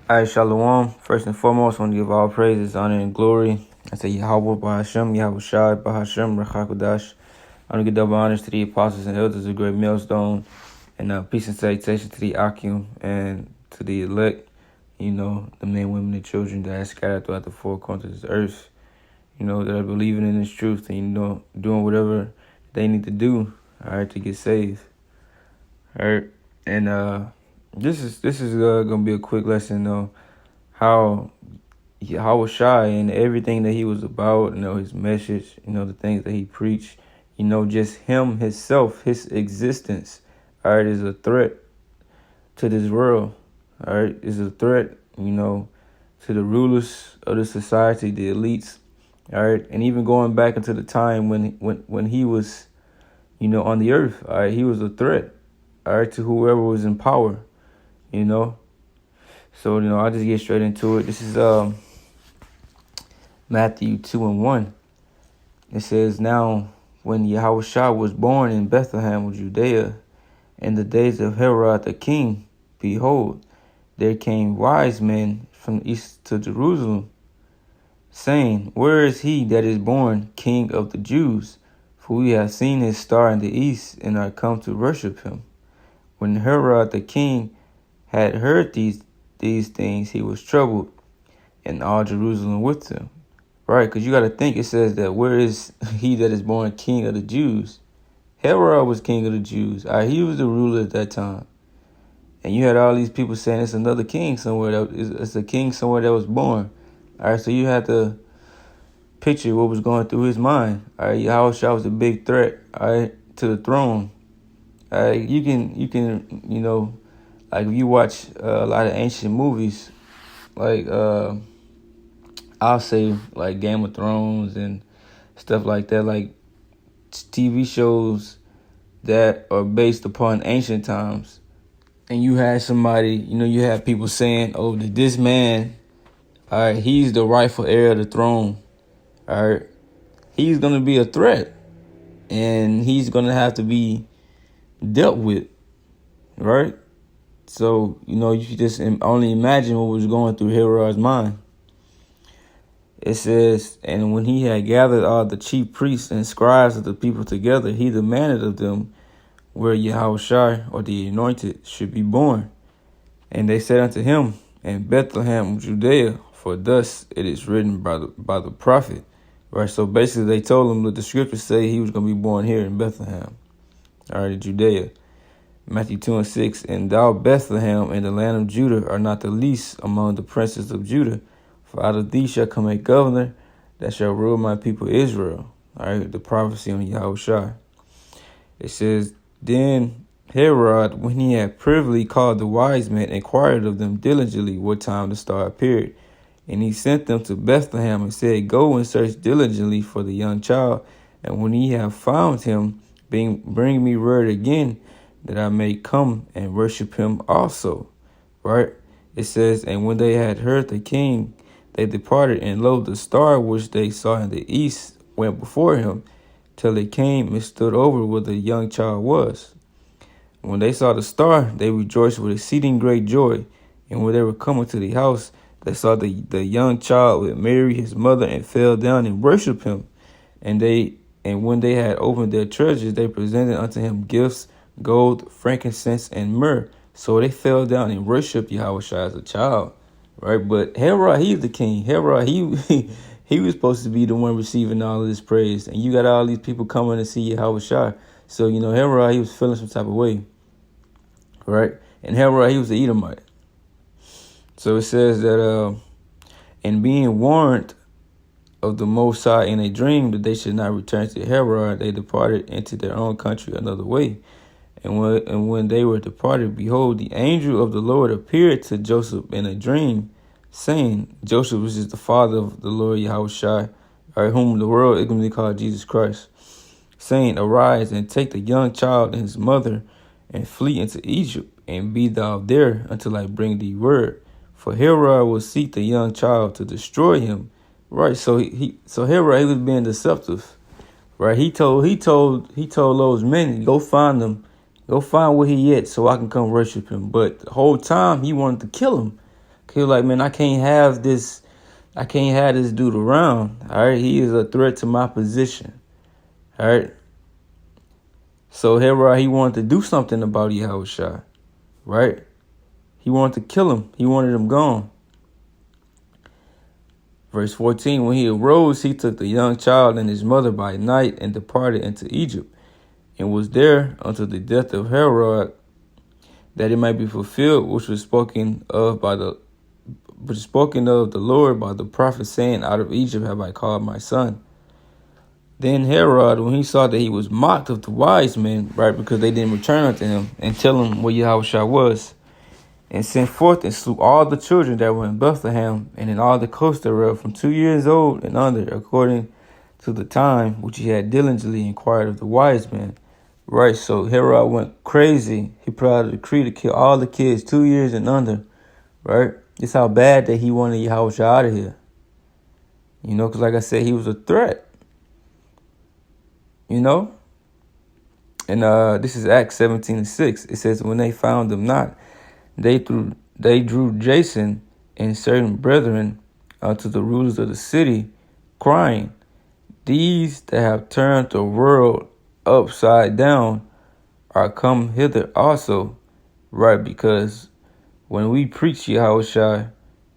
All right, Shalom. First and foremost, I want to give all praises, honor, and glory. I say Yahweh, Bahashem, Yahawashi, Bahashem, Rachakodash. I want to give double honors to the apostles and elders of Great Millstone, and peace and salutation to the Akim and to the elect, the men, women, and children that are scattered throughout the four corners of this earth, that are believing in this truth and, doing whatever they need to do, all right, to get saved. All right, and this is gonna be a quick lesson though, how Yahawashi and everything that he was about, his message, the things that he preached, just him, himself, his existence, all right, is a threat to this world, all right, is a threat, to the rulers of the society, the elites, all right, and even going back into the time when he was, on the earth, all right, he was a threat, all right, to whoever was in power. So, I'll just get straight into it. This is Matthew 2:1. It says, "Now, when Yahawashi was born in Bethlehem of Judea, in the days of Herod the king, behold, there came wise men from the east to Jerusalem, saying, Where is he that is born King of the Jews? For we have seen his star in the east, and are come to worship him. When Herod the king had heard these things, he was troubled, and all Jerusalem with him." Right, because you got to think, it says that where is he that is born King of the Jews? Herod was King of the Jews. All right, he was the ruler at that time. And you had all these people saying it's another king somewhere. It's a king somewhere that was born. All right, so you had to picture what was going through his mind. All right, Yahawashi was a big threat, all right, to the throne. All right, you can, like if you watch a lot of ancient movies, like I'll say like Game of Thrones and stuff like that, like TV shows that are based upon ancient times. And you had somebody, you have people saying, oh, that this man, all right, he's the rightful heir of the throne. All right, he's going to be a threat and he's going to have to be dealt with. Right. So, you should just only imagine what was going through Herod's mind. It says, "And when he had gathered all the chief priests and scribes of the people together, he demanded of them where Yahawashi, or the anointed, should be born. And they said unto him, In Bethlehem of Judea, for thus it is written by the prophet." Right, so basically they told him that the scriptures say he was going to be born here in Bethlehem, all right, in Judea. Matthew 2:6, "And thou, Bethlehem, in the land of Judah, art not the least among the princes of Judah. For out of thee shall come a governor that shall rule my people Israel." All right, the prophecy on Yahawashi. It says, "Then Herod, when he had privily called the wise men, inquired of them diligently what time the star appeared. And he sent them to Bethlehem and said, Go and search diligently for the young child. And when ye have found him, bring me word again, that I may come and worship him also." Right? It says, "And when they had heard the king, they departed, and lo, the star which they saw in the east went before him, till it came and stood over where the young child was. When they saw the star, they rejoiced with exceeding great joy. And when they were coming to the house, they saw the young child with Mary his mother, and fell down and worshipped him. And when they had opened their treasures, they presented unto him gifts, gold, frankincense, and myrrh. So they fell down and worshipped Yahawashi as a child." Right, but Herod, he's the king. Herod, he was supposed to be the one receiving all of this praise, and you got all these people coming to see Yahawashi. So Herod, he was feeling some type of way, right? And Herod, he was the Edomite. So it says that, and being warned of the Most High in a dream that they should not return to Herod, they departed into their own country another way. And when they were departed, behold, the angel of the Lord appeared to Joseph in a dream, saying, Joseph, which is the father of the Lord Yahawashi, or whom the world is going to be called Jesus Christ, saying, Arise and take the young child and his mother, and flee into Egypt, and be thou there until I bring thee word. For Herod will seek the young child to destroy him. Right, so Herod, he was being deceptive. Right, he told those men, go find them. Go find where he at so I can come worship him. But the whole time he wanted to kill him. He was like, man, I can't have this dude around. All right, he is a threat to my position. All right. So Herod, he wanted to do something about Yahawashi, right? He wanted to kill him. He wanted him gone. Verse 14, when he arose, he took the young child and his mother by night and departed into Egypt, and was there until the death of Herod, that it might be fulfilled, which was spoken of the Lord by the prophet, saying, out of Egypt have I called my son. Then Herod, when he saw that he was mocked of the wise men, right, because they didn't return unto him and tell him where Yahawashi was, and sent forth and slew all the children that were in Bethlehem and in all the coast thereof, from 2 years old and under, according to the time which he had diligently inquired of the wise men. Right, so Herod went crazy. He put out a decree to kill all the kids 2 years and under. Right, it's how bad that he wanted Yahawashi out of here. You know, because like I said, he was a threat. You know, and this is Acts 17:6. It says, when they found them not, they drew Jason and certain brethren to the rulers of the city, crying, these that have turned the world upside down are come hither also. Right, because when we preach Yahawashi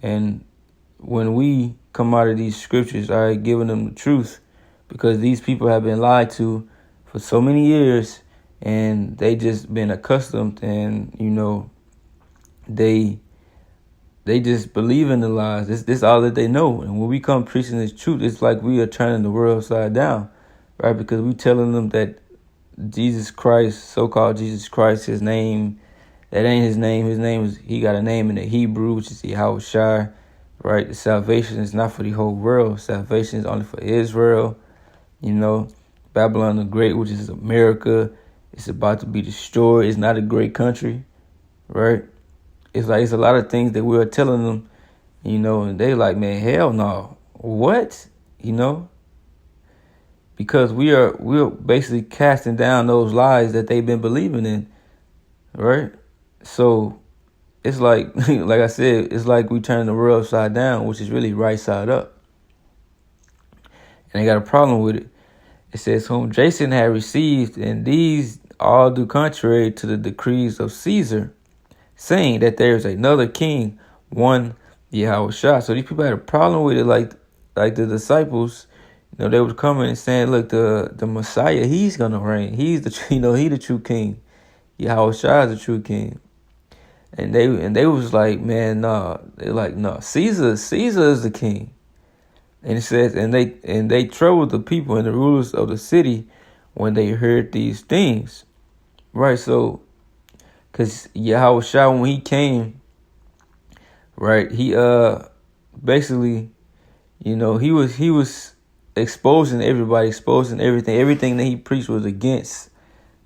and when we come out of these scriptures, I giving them the truth, because these people have been lied to for so many years, and they just been accustomed, and you know, they just believe in the lies. This all that they know. And when we come preaching this truth, it's like we are turning the world upside down, right? Because we telling them that Jesus Christ, so-called Jesus Christ, his name, that ain't his name. His name is, he got a name in the Hebrew, which is Yahawashi, right? The salvation is not for the whole world. Salvation is only for Israel. You know, Babylon the Great, which is America, it's about to be destroyed. It's not a great country, right? It's a lot of things that we're telling them, you know, and they like, man, hell no. What? You know? Because we're basically casting down those lies that they've been believing in, right? So it's like, like I said, it's like we turn the world upside down, which is really right side up. And they got a problem with it. It says, whom Jason had received, and these all do contrary to the decrees of Caesar, saying that there is another king, one Yahawashi. So these people had a problem with it, like the disciples, you know, they were coming and saying, look, the Messiah, he's gonna reign. He's the he the true king. Yahawashi is the true king. And they was like, man, no. They're like, no, Caesar is the king. And it says, and they troubled the people and the rulers of the city when they heard these things. Right, so because Yahawashi, when he came, right, he basically, you know, he was exposing everybody, exposing everything. Everything that he preached was against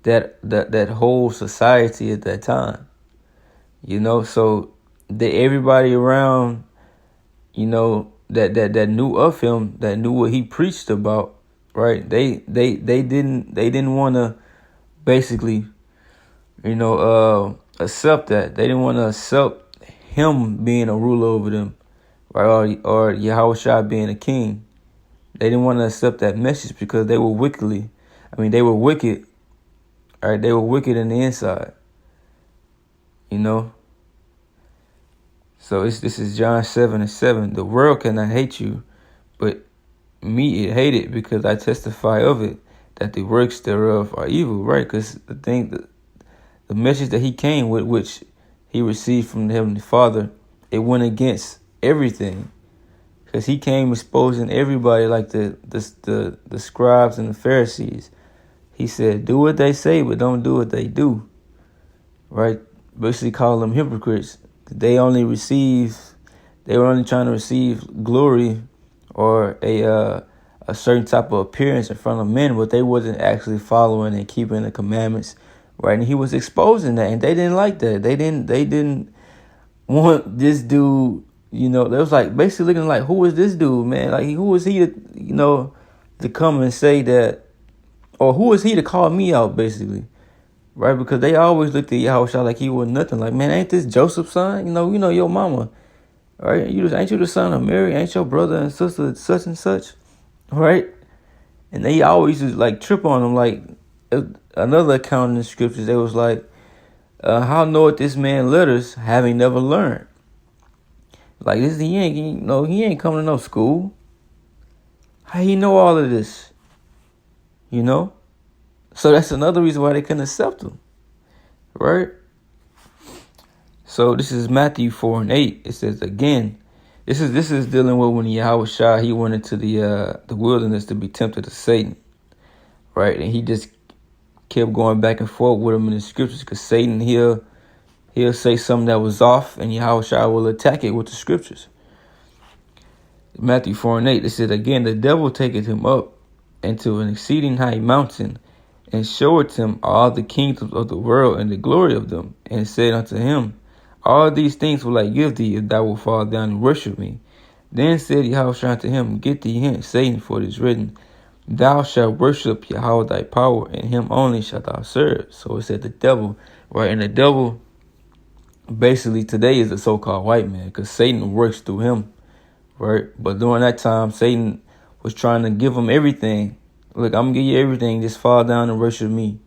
that whole society at that time. You know, so everybody around, you know, that knew of him, that knew what he preached about, right? They didn't want to basically, you know, accept that. They didn't want to accept him being a ruler over them, right? Or Yahawashi being a king. They didn't want to accept that message because they were wicked, right? They were wicked in the inside, you know. So this is John 7:7. The world cannot hate you, but me it hated, because I testify of it that the works thereof are evil, right? Because the message that he came with, which he received from the Heavenly Father, it went against everything. Because he came exposing everybody, like the scribes and the Pharisees. He said, do what they say, but don't do what they do, right? Basically call them hypocrites. They were only trying to receive glory or a certain type of appearance in front of men, but they wasn't actually following and keeping the commandments, right? And he was exposing that, and they didn't like that. They didn't want this dude, you know. They was like basically looking like, who is this dude, man? Like, who is he to, you know, to come and say that, or who is he to call me out, basically? Right, because they always looked at Yahawashi like he was nothing. Like, man, ain't this Joseph's son? You know your mama. Right? Ain't you the son of Mary? Ain't your brother and sister such and such? Right? And they always just like trip on him. Like another account in the scriptures, they was like, how knoweth this man letters, having never learned? Like this, he ain't coming to no school. How he know all of this? You know? So that's another reason why they couldn't accept him. Right? So this is Matthew 4:8. It says again, this is dealing with when Yahawashi, he went into the wilderness to be tempted of Satan. Right? And he just kept going back and forth with him in the scriptures, because Satan, he'll say something that was off, and Yahawashi will attack it with the scriptures. Matthew 4:8, it said again, the devil taketh him up into an exceeding high mountain, and showeth him all the kingdoms of the world and the glory of them, and said unto him, all these things will I give thee, if thou wilt fall down and worship me. Then said Yahawashi unto him, get thee hence, Satan, for it is written, thou shalt worship Yahweh thy power, and him only shalt thou serve. So it said the devil, right? And the devil basically today is the so-called white man, because Satan works through him, right? But during that time, Satan was trying to give him everything. Look, I'm gonna give you everything, just fall down and worship me,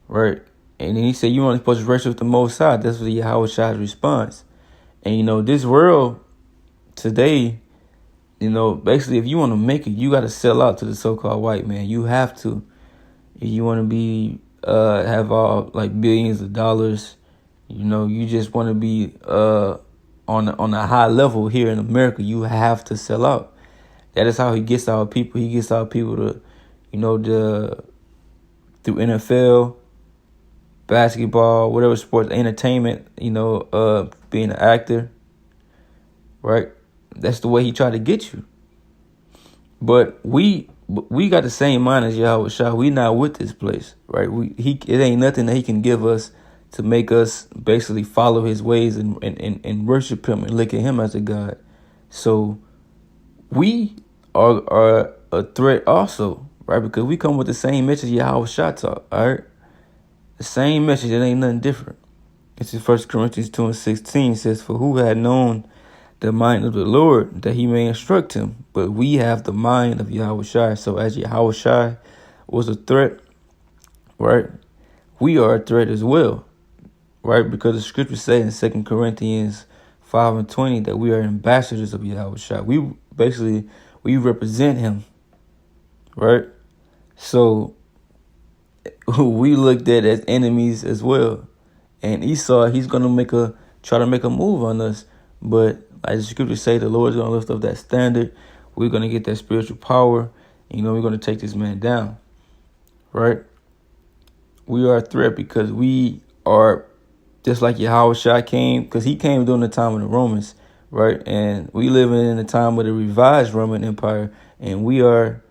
right? And then he said, you only supposed to worship the Most High. That's what Yahawashi's response. And this world today, basically, if you want to make it, you got to sell out to the so-called white man. You have to. If you want to be, have all like billions of dollars, you just want to be on a high level here in America, you have to sell out. That is how he gets our people. He gets our people to, through NFL, basketball, whatever sports, entertainment, being an actor, right? That's the way he tried to get you. But we got the same mind as Yahawashi. We not with this place, right? It ain't nothing that he can give us to make us basically follow his ways and worship him and look at him as a God. So we are a threat also, right? Because we come with the same message Yahawashi taught, all right? The same message, it ain't nothing different. It's in 1 Corinthians 2:16 says, for who had known the mind of the Lord, that he may instruct him? But we have the mind of Yahawashi. So as Yahawashi was a threat, right, we are a threat as well, right? Because the scriptures say in 2 Corinthians 5:20 that we are ambassadors of Yahawashi. We represent him, right? So we looked at as enemies as well. And Esau, he's gonna try to make a move on us. But like the scriptures say, the Lord's gonna lift up that standard. We're gonna get that spiritual power. We're gonna take this man down. Right? We are a threat because we are just like Yahawashi came, because he came during the time of the Romans, right? And we live in a time of the revised Roman Empire, and we are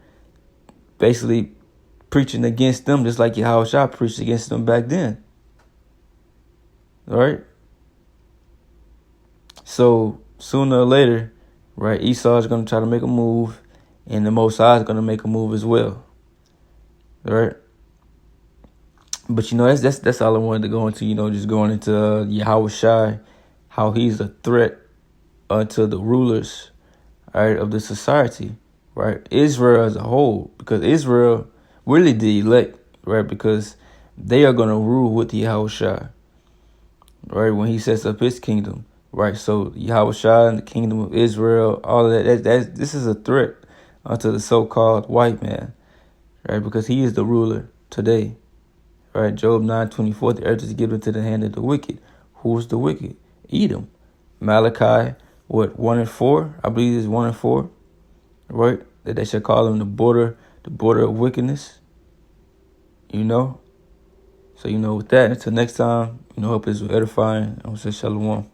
basically preaching against them just like Yahawashi preached against them back then. All right? So sooner or later, right, Esau is going to try to make a move, and the Most High is going to make a move as well. All right? But, that's all I wanted to go into, just going into Yahawashi, how he's a threat unto the rulers, all right, of the society, right? Israel as a whole, because Israel really the elect, right? Because they are going to rule with Yahawashi, right? When he sets up his kingdom, right? So Yahawashi and the kingdom of Israel, all of that, this is a threat unto the so-called white man, right? Because he is the ruler today, right? Job 9:24, the earth is given to the hand of the wicked. Who is the wicked? Edom. Malachi, 1:4? I believe it's 1:4, right? That they shall call him the border of wickedness. So with that, until next time, hope this was edifying. I will say shalom.